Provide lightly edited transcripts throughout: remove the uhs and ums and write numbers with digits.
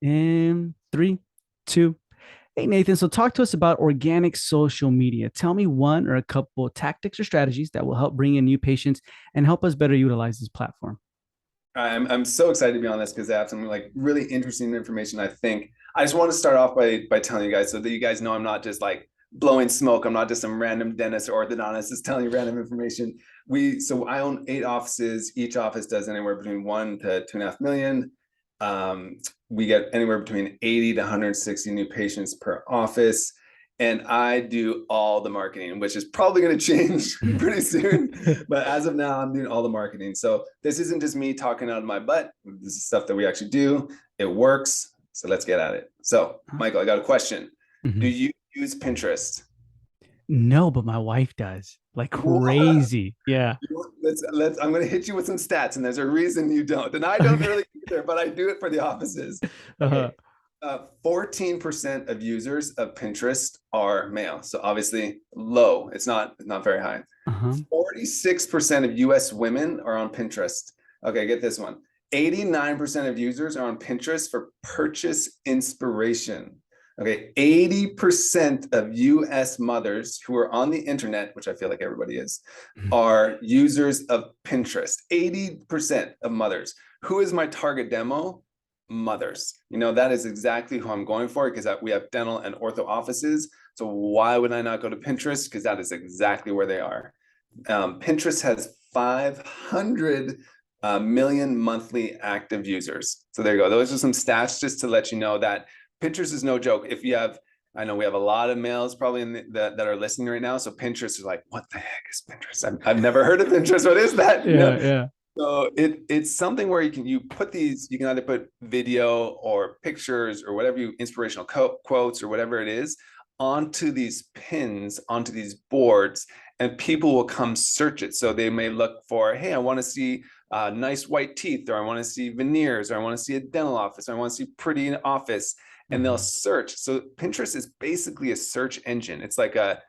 In three, two. Hey, Nathan. So, talk to us about organic social media. Tell me one or a couple tactics or strategies that will help bring in new patients and help us better utilize this platform. I'm so excited to be on this because I have some like really interesting information. I think I just want to start off by telling you guys so that you guys know I'm not just like blowing smoke. I'm not just some random dentist or orthodontist just telling you random information. So I own 8 offices. Each office does anywhere between 1 to 2.5 million. We get anywhere between 80 to 160 new patients per office. And I do all the marketing, which is probably going to change pretty soon. But as of now, I'm doing all the marketing. So this isn't just me talking out of my butt. This is stuff that we actually do. It works. So let's get at it. So, Michael, I got a question. Do Mhm. you use Pinterest? No, but my wife does like What? crazy. Yeah. Let's I'm gonna hit you with some stats, and there's a reason you don't. And I don't Okay. really either, but I do it for the offices. Uh-huh. Okay. 14% of users of Pinterest are male. So obviously low. It's not very high. Uh-huh. 46% of US women are on Pinterest. Okay, get this one. 89% of users are on Pinterest for purchase inspiration. Okay, 80% of US mothers who are on the internet, which I feel like everybody is, are users of Pinterest. 80% of mothers. Who is my target demo? Mothers. That is exactly who I'm going for because we have dental and ortho offices. So why would I not go to Pinterest? Because that is exactly where they are. Pinterest has 500 million monthly active users. So there you go. Those are some stats just to let you know that Pinterest is no joke. I know we have a lot of males probably that are listening right now. So Pinterest is like, what the heck is Pinterest? I've never heard of Pinterest. What is that? Yeah, yeah. So it's something where you can either put video or pictures or whatever inspirational quotes or whatever it is onto these pins, onto these boards, and people will come search it. So they may look for, hey, I want to see nice white teeth, or I want to see veneers, or I want to see a dental office, or I want to see pretty office, and they'll Mhm. search. So Pinterest is basically a search engine. It's like a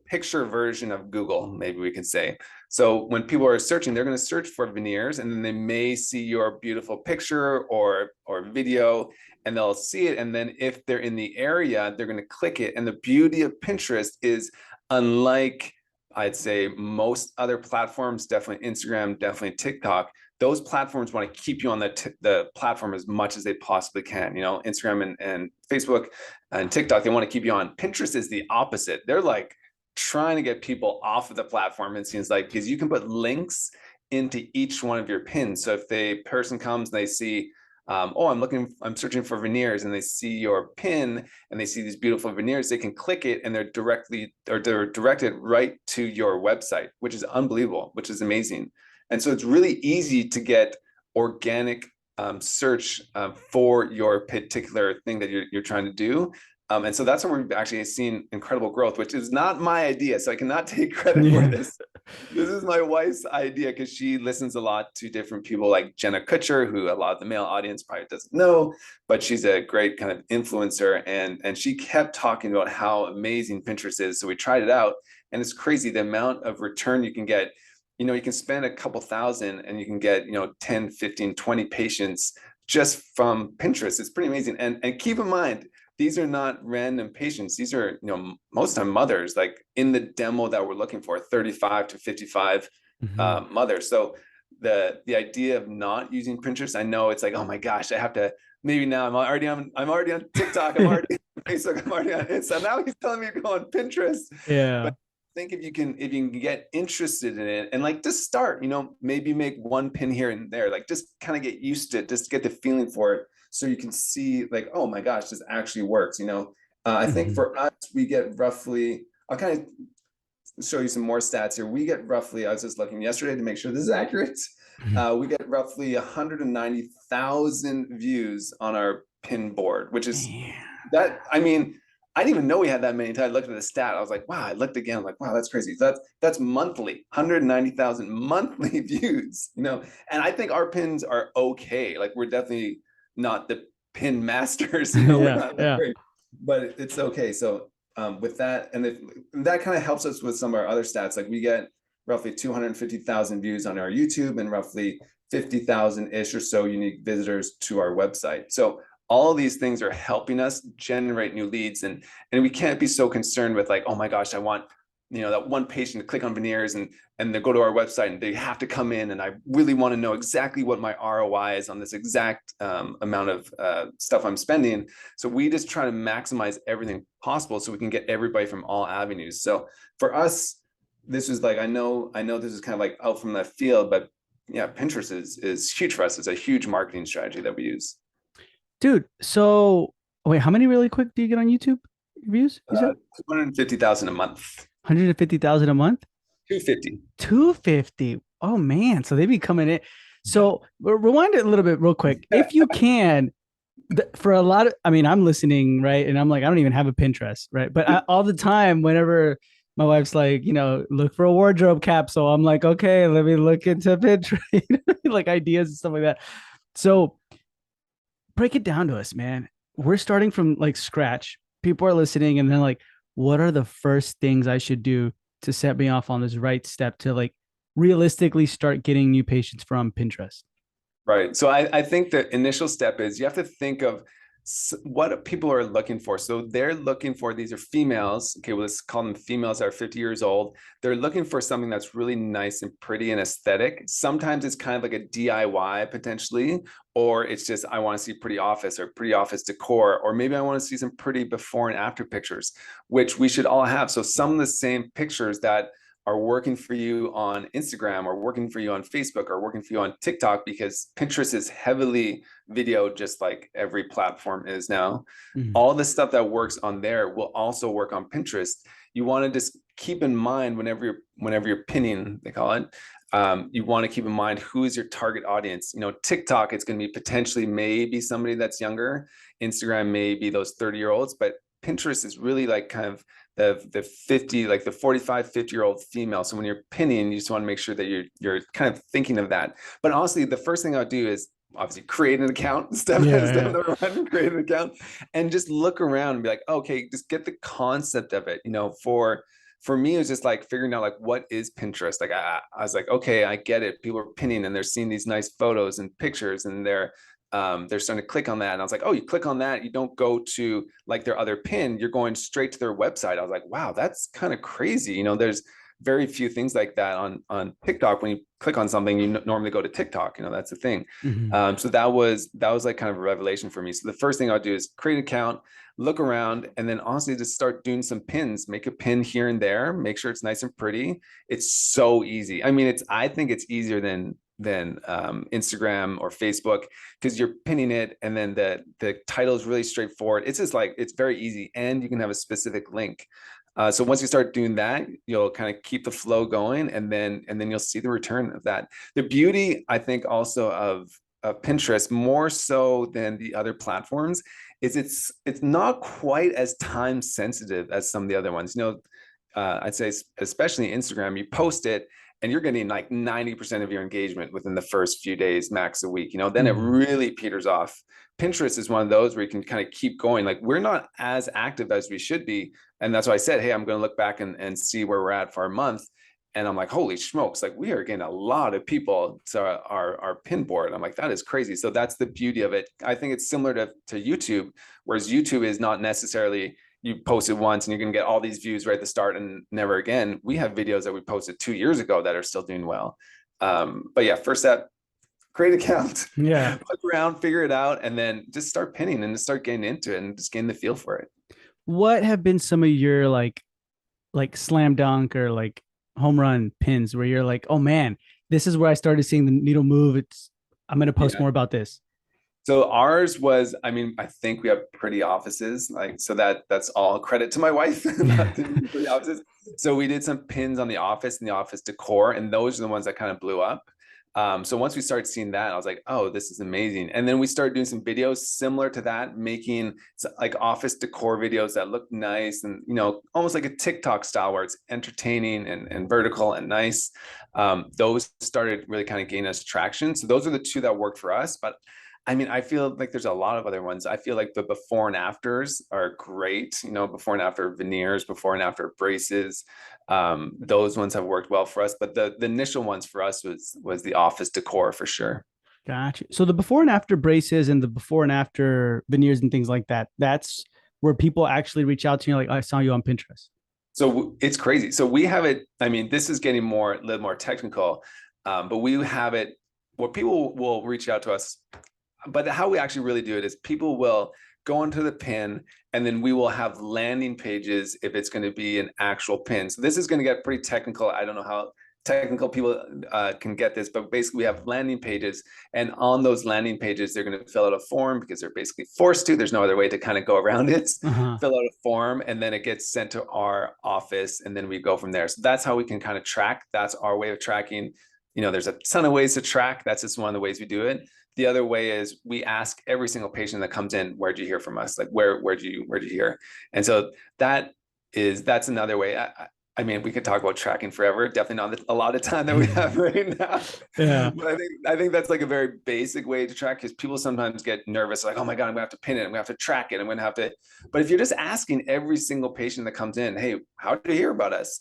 picture version of Google, maybe we could say. So when people are searching, they're going to search for veneers, and then they may see your beautiful picture or video, and they'll see it. And then if they're in the area, they're going to click it. And the beauty of Pinterest is, unlike I'd say most other platforms, definitely Instagram, definitely TikTok, those platforms want to keep you on the platform as much as they possibly can. Instagram and Facebook and TikTok, they want to keep you on. Pinterest is the opposite. They're like trying to get people off of the platform, it seems like, because you can put links into each one of your pins. So if the person comes and they see, oh, I'm searching for veneers, and they see your pin and they see these beautiful veneers, they can click it and they're directed right to your website, which is unbelievable, which is amazing. And so it's really easy to get organic search for your particular thing that you're trying to do. And so that's where we've actually seen incredible growth, which is not my idea. So I cannot take credit for Yeah. this. This is my wife's idea because she listens a lot to different people like Jenna Kutcher, who a lot of the male audience probably doesn't know, but she's a great kind of influencer. And she kept talking about how amazing Pinterest is. So we tried it out, and it's crazy the amount of return you can get. You can spend a couple thousand and you can get, 10, 15, 20 patients just from Pinterest. It's pretty amazing. And keep in mind, these are not random patients. These are, most time mothers, like in the demo that we're looking for, 35 to 55 Mhm. mothers. So the idea of not using Pinterest, I know it's like, oh my gosh, I have to, maybe now I'm already on TikTok, I'm already on Facebook, I'm already on Insta. Now he's telling me to go on Pinterest. Yeah. But think if you can get interested in it and like just start, maybe make one pin here and there, like just kind of get used to it, just get the feeling for it, so you can see like, oh my gosh, this actually works. I think Mhm. for us, we get roughly, I'll kind of show you some more stats here. We get roughly, I was just looking yesterday to make sure this is accurate. Mhm. We get roughly 190,000 views on our pin board, which is Man. that, I mean, I didn't even know we had that many until I looked at the stat. I was like, wow, I looked again. I'm like, wow, that's crazy. So that's monthly, 190,000 monthly views. And I think our pins are okay. Like we're definitely not the pin masters, we're Yeah, not that yeah. great, but it's okay. So with that, and that kind of helps us with some of our other stats. Like we get roughly 250,000 views on our YouTube and roughly 50,000 ish or so unique visitors to our website. So all these things are helping us generate new leads. And we can't be so concerned with like, oh my gosh, I want, that one patient to click on veneers and they go to our website and they have to come in, and I really want to know exactly what my ROI is on this exact amount of stuff I'm spending. So we just try to maximize everything possible so we can get everybody from all avenues. So for us, this was like, I know this is kind of like out from the field, but yeah, Pinterest is huge for us. It's a huge marketing strategy that we use. Dude, so wait, how many really quick do you get on YouTube views? You said 250,000 a month. 150,000 a month? 250. 250. Oh man, so they be coming in. So rewind it a little bit real quick. If you can, for a lot of, I mean, I'm listening, right? And I'm like, I don't even have a Pinterest, right? But all the time, whenever my wife's like, look for a wardrobe capsule, I'm like, okay, let me look into Pinterest, like ideas and stuff like that. So break it down to us, man. We're starting from like scratch. People are listening, and then like, what are the first things I should do to set me off on this right step to like realistically start getting new patients from Pinterest? Right. So I think the initial step is you have to think of what people are looking for. So they're looking for, these are females. Okay, well, let's call them females that are 50 years old. They're looking for something that's really nice and pretty and aesthetic. Sometimes it's kind of like a DIY potentially, or it's just, I want to see pretty office or pretty office decor, or maybe I want to see some pretty before and after pictures, which we should all have. So some of the same pictures that are working for you on Instagram or working for you on Facebook or working for you on TikTok, because Pinterest is heavily video, just like every platform is now. Mhm. All the stuff that works on there will also work on Pinterest. You want to just keep in mind whenever you're pinning, they call it, you want to keep in mind who is your target audience. TikTok, it's going to be potentially maybe somebody that's younger. Instagram may be those 30-year-olds, but Pinterest is really like kind of the 50, like the 45, 50-year-old female. So when you're pinning, you just want to make sure that you're kind of thinking of that. But honestly, the first thing I'll do is obviously create an account. Step Yeah. number one, create an account and just look around and be like, okay, just get the concept of it. For me, it was just like figuring out like, what is Pinterest? Like I was like, okay, I get it. People are pinning and they're seeing these nice photos and pictures, and they're starting to click on that. And I was like, oh, you click on that, you don't go to like their other pin, you're going straight to their website. I was like, wow, that's kind of crazy. There's very few things like that on TikTok. When you click on something, you normally go to TikTok. That's the thing. Mhm. So that was like kind of a revelation for me. So the first thing I'll do is create an account, look around, and then honestly just start doing some pins. Make a pin here and there. Make sure it's nice and pretty. It's so easy. I mean, I think it's easier than Instagram or Facebook, because you're pinning it and then the title is really straightforward. It's just like, it's very easy, and you can have a specific link. So once you start doing that, you'll kind of keep the flow going, and then you'll see the return of that. The beauty, I think, also of Pinterest, more so than the other platforms, is it's not quite as time sensitive as some of the other ones. I'd say especially Instagram, you post it and you're getting like 90% of your engagement within the first few days, max a week. Then it Mhm. really peters off. Pinterest is one of those where you can kind of keep going. Like, we're not as active as we should be. And that's why I said, hey, I'm going to look back and see where we're at for a month. And I'm like, holy smokes, like we are getting a lot of people to our pin board. I'm like, that is crazy. So that's the beauty of it. I think it's similar to YouTube, whereas YouTube is not necessarily, you post it once and you're going to get all these views right at the start and never again. We have videos that we posted 2 years ago that are still doing well. But yeah, first step, create an account, Yeah. look around, figure it out, and then just start pinning and just start getting into it and just getting the feel for it. What have been some of your like slam dunk or like home run pins where you're like, oh man, this is where I started seeing the needle move. I'm gonna post Yeah. more about this. So ours was, I mean, I think we have pretty offices, like, so that's all credit to my wife, not to pretty offices. So we did some pins on the office and the office decor, and those are the ones that kind of blew up. So once we started seeing that, I was like, oh, this is amazing. And then we started doing some videos similar to that, making like office decor videos that look nice and, almost like a TikTok style where it's entertaining and vertical and nice. Those started really kind of gaining us traction. So those are the two that worked for us. But I mean, I feel like there's a lot of other ones. I feel like the before and afters are great, before and after veneers, before and after braces. Those ones have worked well for us, but the initial ones for us was the office decor for sure. Gotcha. So the before and after braces and the before and after veneers and things like that, that's where people actually reach out to you like, I saw you on Pinterest. So it's crazy. So we have it. I mean, this is getting more a little more technical, but we have it where people will reach out to us. But how we actually really do it is people will go into the pin, and then we will have landing pages if it's going to be an actual pin. So this is going to get pretty technical. I don't know how technical people can get this, but basically we have landing pages, and on those landing pages they're going to fill out a form because they're basically forced to. There's no other way to kind of go around it. Uh-huh. Fill out a form, and then it gets sent to our office, and then we go from there. So that's how we can kind of track. That's our way of tracking. There's a ton of ways to track. That's just one of the ways we do it. The other way is we ask every single patient that comes in, where'd you hear from us? Like where'd you hear? And so that's another way. I mean, we could talk about tracking forever. Definitely not a lot of time that we have right now. Yeah. But I think that's like a very basic way to track, because people sometimes get nervous, like, oh my God, I'm gonna have to pin it, I'm gonna have to track it, I'm gonna have to. But if you're just asking every single patient that comes in, hey, how did you hear about us?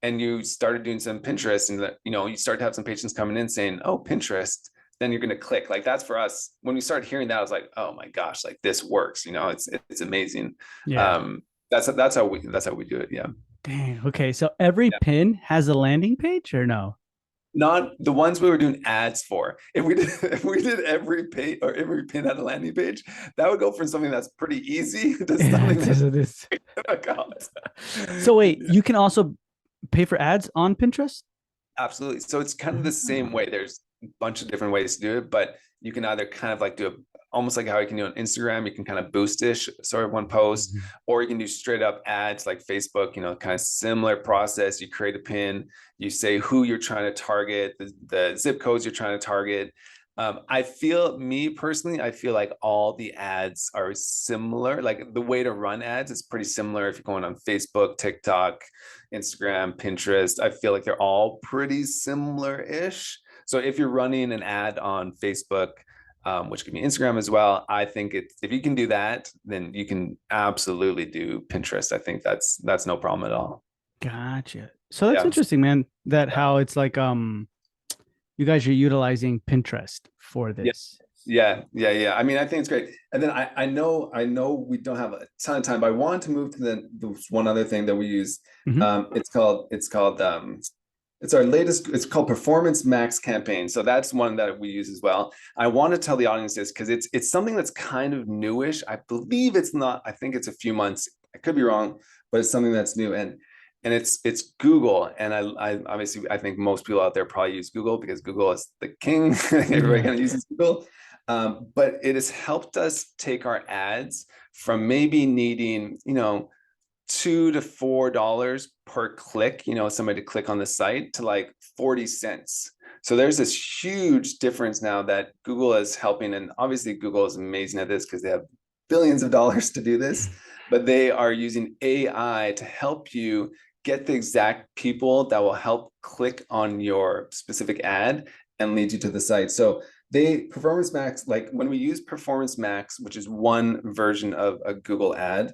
And you started doing some Pinterest, and you start to have some patients coming in saying, oh, Pinterest, then you're going to click. Like, that's for us. When we start hearing that, I was like, oh my gosh, like this works. It's amazing. Yeah. Um, that's how we do it. Yeah. Dang. Okay. So every Yeah. pin has a landing page or no? Not the ones we were doing ads for. If we did every page or every pin had a landing page, that would go from something that's pretty easy to Yeah, something that's it is. difficult. So wait, you can also pay for ads on Pinterest? Absolutely. So it's kind of the same way. There's a bunch of different ways to do it, but you can either kind of like do it almost like how you can do on Instagram. You can kind of boost-ish sort of one post, Mhm. or you can do straight up ads like Facebook, kind of similar process. You create a pin, you say who you're trying to target, the zip codes you're trying to target. Me personally, I feel like all the ads are similar. Like the way to run ads is pretty similar if you're going on Facebook, TikTok, Instagram, Pinterest. I feel like they're all pretty similar-ish. So if you're running an ad on Facebook, which could be Instagram as well, I think if you can do that, then you can absolutely do Pinterest. I think that's no problem at all. Gotcha. So that's Yeah. interesting, man. That Yeah. how it's like you guys are utilizing Pinterest for Yeah. this. Yeah. I mean, I think it's great. And then I know we don't have a ton of time, but I want to move to the one other thing that we use. Mhm. It's our latest, it's called Performance Max campaign. So that's one that we use as well. I want to tell the audience this because it's something that's kind of newish. I believe it's not, I think it's a few months. I could be wrong, but it's something that's new. And it's Google. And I obviously I think most people out there probably use Google because Google is the king. Everybody Yeah. kind of uses Google. But it has helped us take our ads from maybe needing, $2 to $4 per click, somebody to click on the site, to like 40 cents. So there's this huge difference now that Google is helping. And obviously Google is amazing at this because they have billions of dollars to do this, but they are using AI to help you get the exact people that will help click on your specific ad and lead you to the site. So Performance Max, like when we use Performance Max, which is one version of a Google ad,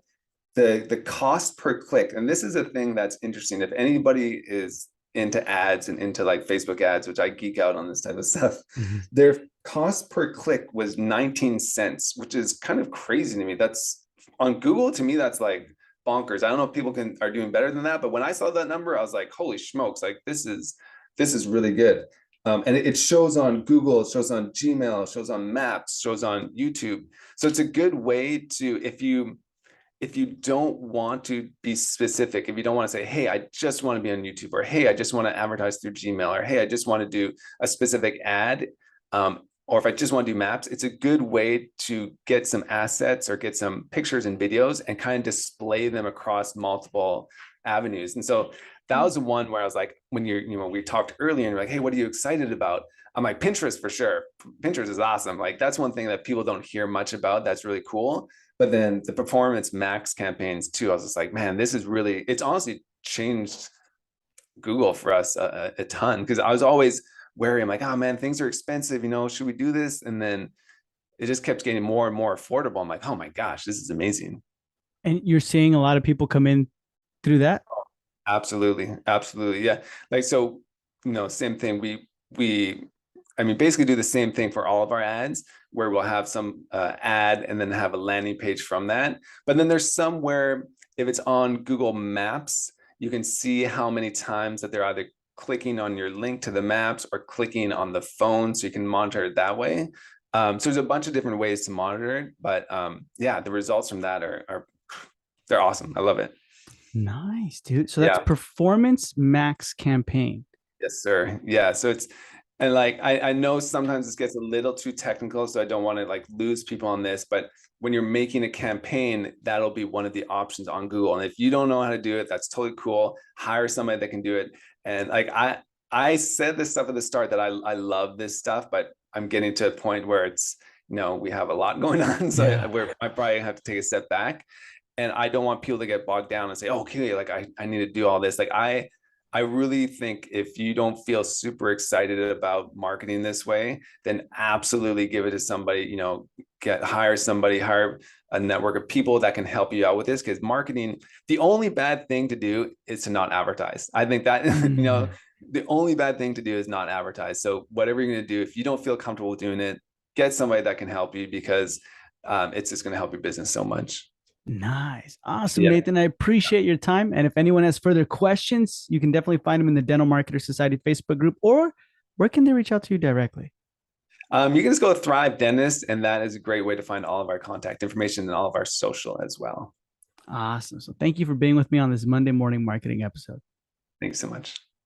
the cost per click, and this is a thing that's interesting. If anybody is into ads and into like Facebook ads, which I geek out on this type of stuff, Mhm. their cost per click was 19 cents, which is kind of crazy to me. That's on Google, to me, that's like bonkers. I don't know if people are doing better than that, but when I saw that number, I was like, holy smokes, like this is really good. And it shows on Google, it shows on Gmail, it shows on Maps, shows on YouTube. So it's a good way to, if you don't want to be specific, if you don't want to say, hey, I just want to be on YouTube, or hey, I just want to advertise through Gmail, or hey, I just want to do a specific ad, or if I just want to do maps, it's a good way to get some assets or get some pictures and videos and kind of display them across multiple avenues. And so that was one where I was like, when we talked earlier and you're like, hey, what are you excited about? I'm like, Pinterest for sure. Pinterest is awesome. Like that's one thing that people don't hear much about. That's really cool. But then the Performance Max campaigns too, I was just like, man, it's honestly changed Google for us a ton, because I was always wary. I'm like, oh man, things are expensive. Should we do this? And then it just kept getting more and more affordable. I'm like, oh my gosh, this is amazing. And you're seeing a lot of people come in through that? Absolutely. Absolutely. Yeah. Like, so, same thing. We I mean, basically do the same thing for all of our ads, where we'll have some ad and then have a landing page from that. But then there's somewhere, if it's on Google Maps, you can see how many times that they're either clicking on your link to the maps or clicking on the phone, so you can monitor it that way. So there's a bunch of different ways to monitor it, but yeah, the results from that are they're awesome. I love it. Nice, dude. So that's Yeah. Performance Max campaign. Yes, sir. Yeah. So it's, and like I know sometimes this gets a little too technical, so I don't want to like lose people on this, but when you're making a campaign, that'll be one of the options on Google. And if you don't know how to do it, that's totally cool. Hire somebody that can do it. And like I said this stuff at the start that I love this stuff, but I'm getting to a point where it's, we have a lot going on. So Yeah. I probably have to take a step back. And I don't want people to get bogged down and say, oh, okay, like I need to do all this. Like I really think if you don't feel super excited about marketing this way, then absolutely give it to somebody, hire somebody, hire a network of people that can help you out with this. Because marketing, the only bad thing to do is to not advertise. I think that, Mm, the only bad thing to do is not advertise. So whatever you're going to do, if you don't feel comfortable doing it, get somebody that can help you, because it's just going to help your business so much. nice. Awesome, Yeah. Nathan. I appreciate your time. And if anyone has further questions, you can definitely find them in the Dental Marketer Society Facebook group, or where can they reach out to you directly? You can just go to Thrive Dentist, and that is a great way to find all of our contact information and all of our social as well. Awesome. So thank you for being with me on this Monday morning marketing episode. Thanks so much.